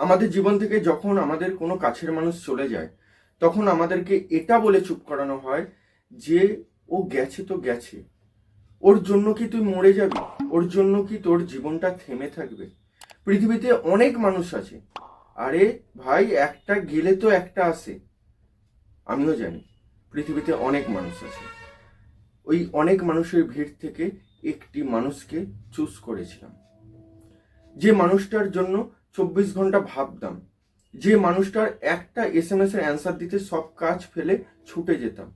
আমাদের জীবন থেকে যখন আমাদের কোনো কাছের মানুষ চলে যায়, তখন আমাদেরকে এটা বলে চুপ করানো হয় যে ও গেছে তো গেছে, ওর জন্য কি তুই মরে যাবি? ওর জন্য কি তোর জীবনটা থেমে থাকবে? পৃথিবীতে অনেক মানুষ আছে। আরে ভাই, একটা গেলে তো একটা আসে। আমিও জানি পৃথিবীতে অনেক মানুষ আছে। ওই অনেক মানুষের ভিড় থেকে একটি মানুষকে চুজ করেছিলাম, যে মানুষটার জন্য 24 ঘন্টা ভাবতাম, যে মানুষটার একটা SMS এর অ্যান্সার দিতে সব কাজ ফেলে ছুটে যেতাম,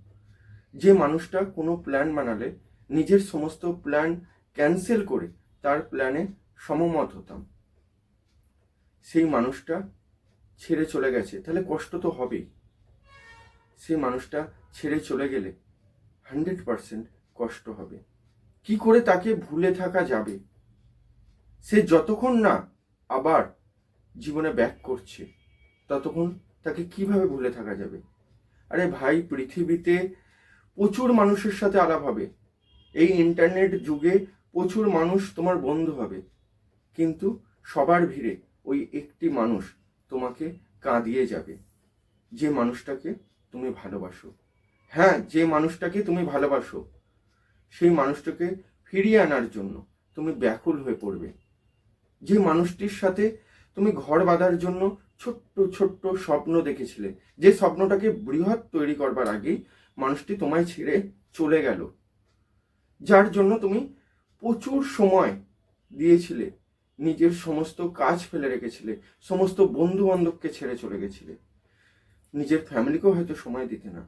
যে মানুষটা কোনো প্ল্যান বানালে নিজের সমস্ত প্ল্যান ক্যান্সেল করে তার প্ল্যানে সমমত হতাম। সেই মানুষটা ছেড়ে চলে গেছে, তাহলে কষ্ট তো হবেই। সেই মানুষটা ছেড়ে চলে গেলে 100% কষ্ট হবে। কি করে তাকে ভুলে থাকা যাবে? সে যতক্ষণ না আবার জীবনে ব্যাক করছে, ততক্ষণ তাকে কিভাবে ভুলে থাকা যাবে? আরে ভাই, পৃথিবীতে প্রচুর মানুষের সাথে আলাপ হবে। এই ইন্টারনেট যুগে প্রচুর মানুষ তোমার বন্ধু হবে, কিন্তু সবার ভিড়ে ওই একটি মানুষ তোমাকে কাঁদিয়ে যাবে, যে মানুষটাকে তুমি ভালোবাসো। হ্যাঁ, যে মানুষটাকে তুমি ভালোবাসো, সেই মানুষটাকে ফিরিয়ে আনার জন্য তুমি ব্যাকুল হয়ে পড়বে। যে মানুষটির সাথে তুমি ঘর বাঁধার জন্য ছোট্ট ছোট্ট স্বপ্ন দেখেছিলে, যে স্বপ্নটাকে বৃহৎ তৈরি করবার আগেই মানুষটি তোমায় ছেড়ে চলে গেল, যার জন্য তুমি প্রচুর সময় দিয়েছিলে, নিজের সমস্ত কাজ ফেলে রেখেছিলে, সমস্ত বন্ধু বান্ধবকে ছেড়ে চলে গেছিলে, নিজের ফ্যামিলিকেও হয়তো সময় দিতে না,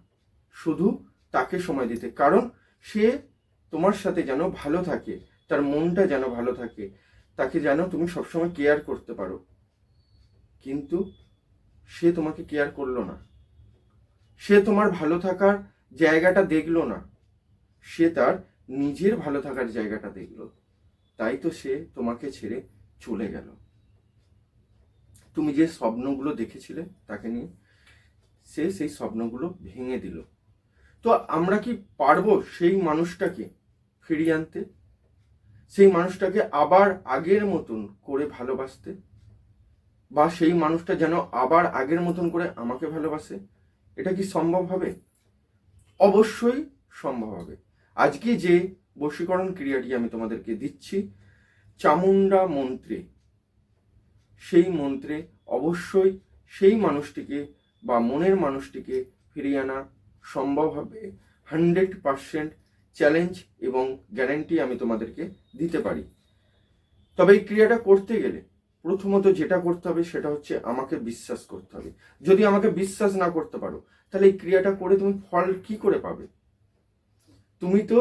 শুধু তাকে সময় দিতে, কারণ সে তোমার সাথে যেন ভালো থাকে, তার মনটা যেন ভালো থাকে, তাকে যেন তুমি সবসময় কেয়ার করতে পারো। কিন্তু সে তোমাকে কেয়ার করলো না, সে তোমার ভালো থাকার জায়গাটা দেখলো না, সে তার নিজের ভালো থাকার জায়গাটা দেখলো। তাই তো সে তোমাকে ছেড়ে চলে গেল। তুমি যে স্বপ্নগুলো দেখেছিলে তাকে নিয়ে, সে সেই স্বপ্নগুলো ভেঙে দিল। তো আমরা কি পারবো সেই মানুষটাকে ফিরিয়ে আনতে? সেই মানুষটাকে আবার আগের মতন করে ভালোবাসতে? বা সেই মানুষটা যেন আবার আগের মতন করে আমাকে ভালোবাসে? এটা কি সম্ভব হবে? অবশ্যই সম্ভব হবে। আজকে যে বশীকরণ ক্রিয়াটি আমি তোমাদেরকে দিচ্ছি, চামুন্ডা মন্ত্রে, সেই মন্ত্রে অবশ্যই সেই মানুষটিকে বা মনের মানুষটিকে ফিরিয়ে আনা সম্ভব হবে। 100% চ্যালেঞ্জ এবং গ্যারান্টি আমি তোমাদেরকে দিতে পারি। তবে এই ক্রিয়াটা করতে গেলে প্রথমত যেটা করতে হবে সেটা হচ্ছে আমাকে বিশ্বাস করতে হবে। যদি আমাকে বিশ্বাস না করতে পারো, তাহলে এই ক্রিয়াটা করে তুমি ফল কি করে পাবে? তুমি তো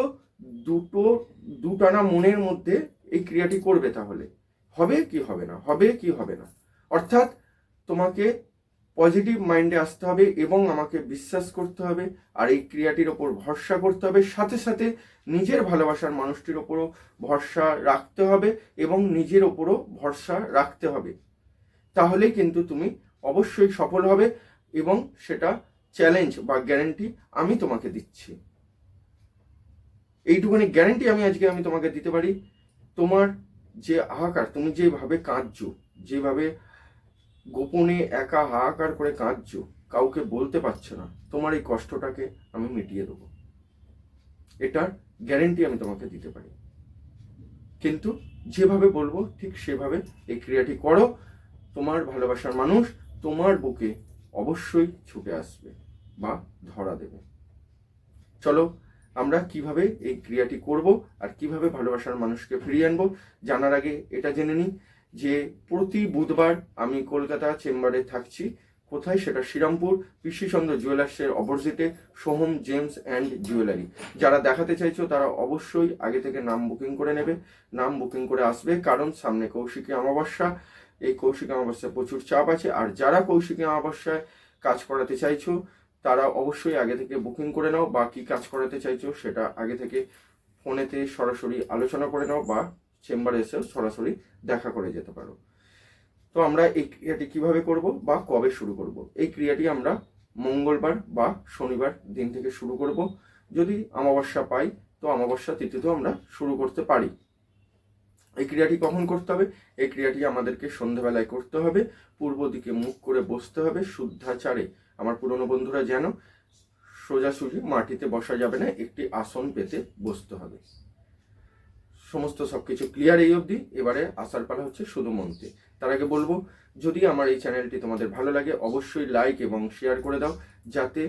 দুটানা মনের মধ্যে এই ক্রিয়াটি করবে, তাহলে হবে কি হবে না, হবে কি হবে না। অর্থাৎ তোমাকে পজিটিভ মাইন্ডে আসতে হবে এবং আমাকে বিশ্বাস করতে হবে, আর এই ক্রিয়াটির ওপর ভরসা করতে হবে, সাথে সাথে নিজের ভালোবাসার মানুষটির ওপরও ভরসা রাখতে হবে এবং নিজের ওপরও ভরসা রাখতে হবে। তাহলেই কিন্তু তুমি অবশ্যই সফল হবে, এবং সেটা চ্যালেঞ্জ বা গ্যারান্টি আমি তোমাকে দিচ্ছি। এইটুকুনি গ্যারান্টি আমি তোমাকে দিতে পারি। তোমার যে হাহাকার, তুমি যেভাবে কাঁদছো, যেভাবে গোপনে একা হাহাকার করে কাঁদছো, কাউকে বলতে পারছো না, তোমার এই কষ্টটাকে আমি মিটিয়ে দেবো। এটার গ্যারান্টি আমি তোমাকে দিতে পারি। কিন্তু যেভাবে বলবো ঠিক সেভাবে এই ক্রিয়াটি করো, তোমার ভালোবাসার মানুষ তোমার বুকে অবশ্যই ছুটে আসবে বা ধরা দেবে। চলো আমরা কিভাবে এই ক্রিয়াটি করব আর কিভাবে ভালোবাসার মানুষকে ফিরিয়ে আনবো জানার আগে এটা জেনে নিই যে প্রতি বুধবার আমি কলকাতা চেম্বারে থাকছি। কোথায়? সেটা শ্রীরামপুর পিসিচন্দ্র জুয়েলার্সের অপোজিটে সোহম জেমস অ্যান্ড জুয়েলারি। যারা দেখাতে চাইছো তারা অবশ্যই আগে থেকে নাম বুকিং করে নেবে, নাম বুকিং করে আসবে, কারণ সামনে কৌশিকী অমাবস্যা। এই কৌশিকী অমাবস্যায় প্রচুর চাপ আছে, আর যারা কৌশিকী অমাবস্যায় কাজ করাতে চাইছো তারা অবশ্যই আগে থেকে বুকিং করে নাও, বা কি কাজ করাতে চাইছো সেটা আগে থেকে ফোনেতে সরাসরি আলোচনা করে নাও, বা চেম্বারে এসেও সরাসরি দেখা করে যেতে পারো। তো আমরা এই ক্রিয়াটি কিভাবে করব বা কবে শুরু করব? এই ক্রিয়াটি আমরা মঙ্গলবার বা শনিবার দিন থেকে শুরু করব। যদি অমাবস্যা পাই তো অমাবস্যা তিথিতেও আমরা শুরু করতে পারি। এই ক্রিয়াটি কখন করতে হবে? এই ক্রিয়াটি আমাদেরকে সন্ধ্যাবেলায় করতে হবে। পূর্ব দিকে মুখ করে বসতে হবে শুদ্ধাচারে। আমার পুরনো বন্ধুরা যেন সোজাসুজি মাটিতে বসা যাবে না, একটি আসন পেতে বসতে হবে। সমস্ত সবকিছু ক্লিয়ার এই অবধি। এবারে আসার পালা হচ্ছে শুধু মন্ত্রে। তার আগে বলবো, যদি আমার এই চ্যানেলটি তোমাদের ভালো লাগে অবশ্যই লাইক এবং শেয়ার করে দাও, যাতে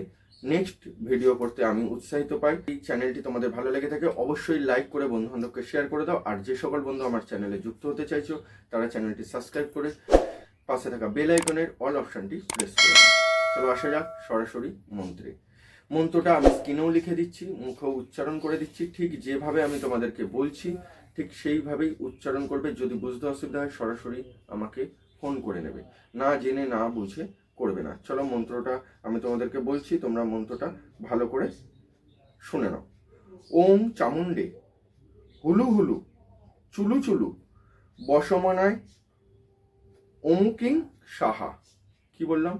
নেক্সট ভিডিও করতে আমি উৎসাহিত পাই। এই চ্যানেলটি তোমাদের ভালো লেগে থাকে অবশ্যই লাইক করে বন্ধু বান্ধবকে শেয়ার করে দাও। আর যে সকল বন্ধু আমার চ্যানেলে যুক্ত হতে চাইছো তারা চ্যানেলটি সাবস্ক্রাইব করে পাশে থাকা বেল আইকনের অল অপশনটি প্রেস করে দাও। চলো আসা যাক সরাসরি মন্ত্রে। মন্ত্রটা আমি স্ক্রিনেও লিখে দিচ্ছি, মুখেও উচ্চারণ করে দিচ্ছি। ঠিক যেভাবে আমি তোমাদেরকে বলছি ঠিক সেইভাবেই উচ্চারণ করবে। যদি বুঝতে অসুবিধা হয় সরাসরি আমাকে ফোন করে নেবে, না জেনে না বুঝে করবে না। চলো মন্ত্রটা আমি তোমাদেরকে বলছি, তোমরা মন্ত্রটা ভালো করে শুনে নাও। ওম চামুণ্ডে হুলু হুলু চুলু চুলু বসমানায় অমুকিং সাহা। কি বললাম?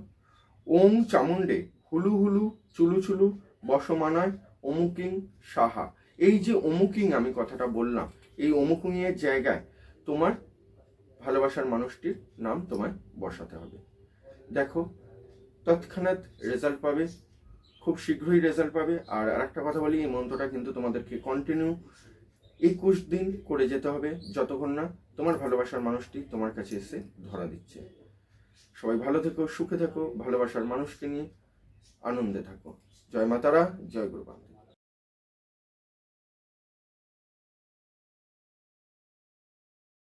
ওম চামুণ্ডে হুলু হুলু চুলু চুলু বসমানায় অমুকিং সাহা। এই যে অমুকিং আমি কথাটা বললাম, এই অমুকিং এর জায়গায় তোমার ভালোবাসার মানুষটির নাম তোমায় বসাতে হবে। দেখো তৎক্ষণাৎ রেজাল্ট পাবে, খুব শীঘ্রই রেজাল্ট পাবে। আর আরেকটা কথা বলি, এই মন্ত্রটা কিন্তু তোমাদেরকে কন্টিনিউ 21 দিন করে যেতে হবে, যতক্ষণ না তোমার ভালোবাসার মানুষটি তোমার কাছে এসে ধরা দিচ্ছে। সবাই ভালো থেকো, সুখে থেকো, ভালোবাসার মানুষকে নিয়ে আনন্দে থাকো। জয় মাতারা, জয় গুরু বাবা।